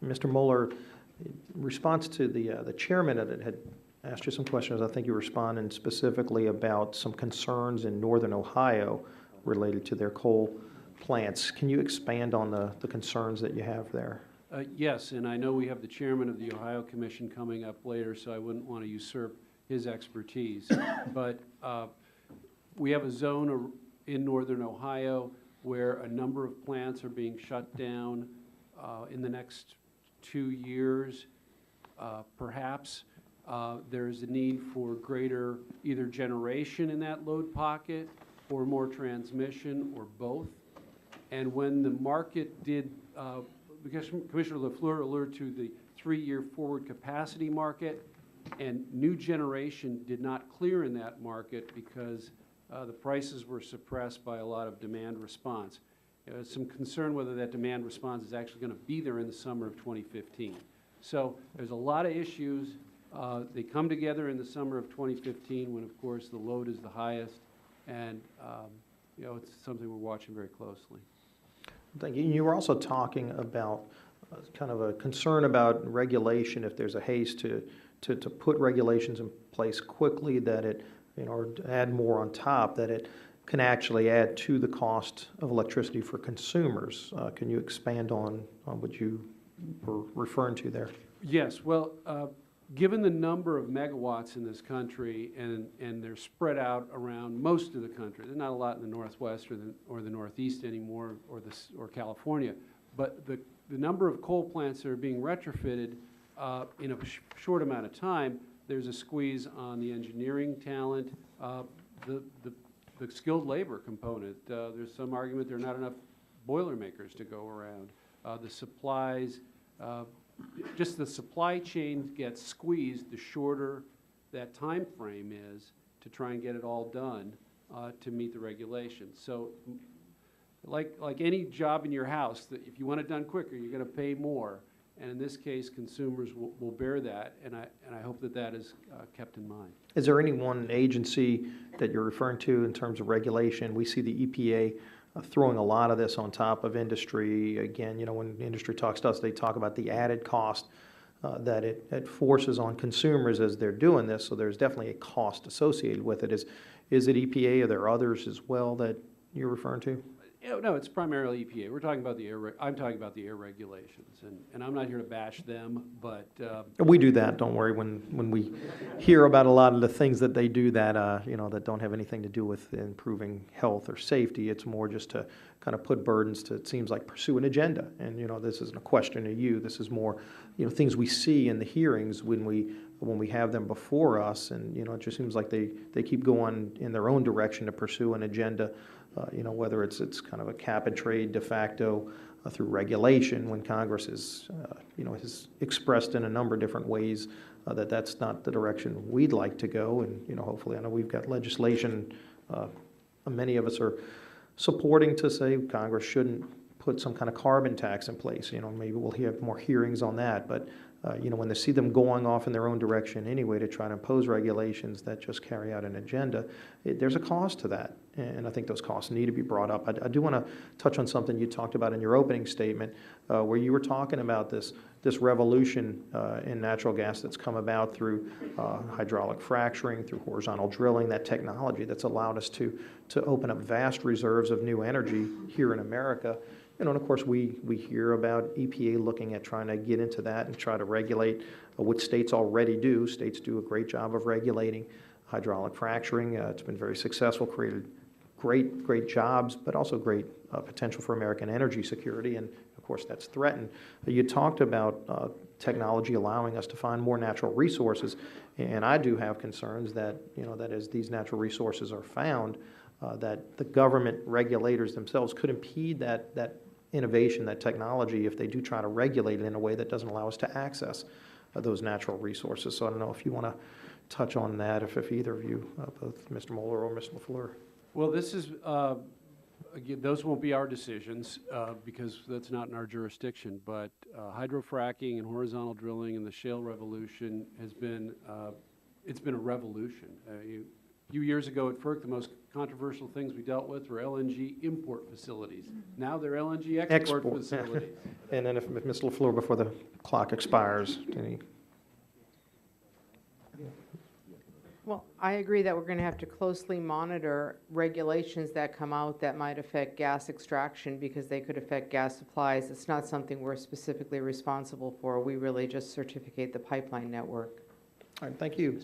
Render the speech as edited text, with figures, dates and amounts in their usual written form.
Mr. Mueller, in response to the chairman that had asked you some questions, I think you were responding specifically about some concerns in northern Ohio related to their coal plants. Can you expand on the concerns that you have there? Yes, and I know we have the chairman of the Ohio Commission coming up later, so I wouldn't want to usurp his expertise. But we have a zone in northern Ohio where a number of plants are being shut down in the next 2 years, perhaps. There's a need for greater either generation in that load pocket or more transmission or both. And when the market did, because Commissioner LaFleur alluded to the 3-year forward capacity market, and new generation did not clear in that market because the prices were suppressed by a lot of demand response. There's some concern whether that demand response is actually going to be there in the summer of 2015. So there's a lot of issues. They come together in the summer of 2015 when, of course, the load is the highest, and it's something we're watching very closely. Thank you. You were also talking about kind of a concern about regulation, if there's a haste to put regulations in place quickly, that it, or add more on top, that it can actually add to the cost of electricity for consumers. Can you expand on what you were referring to there? Yes. Well, given the number of megawatts in this country, and they're spread out around most of the country, there's not a lot in the Northwest or the Northeast anymore, or California, but the number of coal plants that are being retrofitted in a short amount of time, there's a squeeze on the engineering talent, the skilled labor component. There's some argument there are not enough Boilermakers to go around. The supplies, just the supply chain gets squeezed the shorter that time frame is to try and get it all done to meet the regulations. So like any job in your house, that if you want it done quicker, you're going to pay more. And in this case, consumers will bear that, and I hope that is kept in mind. Is there any one agency that you're referring to in terms of regulation? We see the EPA throwing a lot of this on top of industry. Again, when industry talks to us, they talk about the added cost that it forces on consumers as they're doing this. So there's definitely a cost associated with it. Is it EPA? Are there others as well that you're referring to? No, it's primarily EPA. We're talking about the air. I'm talking about the air regulations, and I'm not here to bash them, but we do that. Don't worry. When we hear about a lot of the things that they do that that don't have anything to do with improving health or safety, it's more just to kind of put burdens to, it seems like, pursue an agenda. And this isn't a question to you. This is more things we see in the hearings when we have them before us, and it just seems like they keep going in their own direction to pursue an agenda. Whether it's kind of a cap and trade de facto through regulation, when Congress is, has expressed in a number of different ways that that's not the direction we'd like to go. And, hopefully, I know we've got legislation, many of us are supporting to say Congress shouldn't put some kind of carbon tax in place. Maybe we'll have more hearings on that. But, when they see them going off in their own direction anyway to try to impose regulations that just carry out an agenda, there's a cost to that. And I think those costs need to be brought up. I do want to touch on something you talked about in your opening statement, where you were talking about this revolution in natural gas that's come about through hydraulic fracturing, through horizontal drilling, that technology that's allowed us to open up vast reserves of new energy here in America. And of course, we hear about EPA looking at trying to get into that and try to regulate what states already do. States do a great job of regulating hydraulic fracturing. It's been very successful, created great jobs, but also great potential for American energy security. And of course, that's threatened. You talked about technology allowing us to find more natural resources, and I do have concerns that that as these natural resources are found, that the government regulators themselves could impede that innovation, that technology, if they do try to regulate it in a way that doesn't allow us to access those natural resources. So I don't know if you want to touch on that, if either of you, both Mr. Mueller or Mr. LaFleur. Well, this is, again, those won't be our decisions because that's not in our jurisdiction, but hydrofracking and horizontal drilling and the shale revolution has been, it's been a revolution. few years ago at FERC, the most controversial things we dealt with were LNG import facilities. Now they're LNG export Export. facilities. And then if Ms. LaFleur, before the clock expires, any, Well, I agree that we're going to have to closely monitor regulations that come out that might affect gas extraction because they could affect gas supplies. It's not something we're specifically responsible for. We really just certificate the pipeline network. all right, thank you.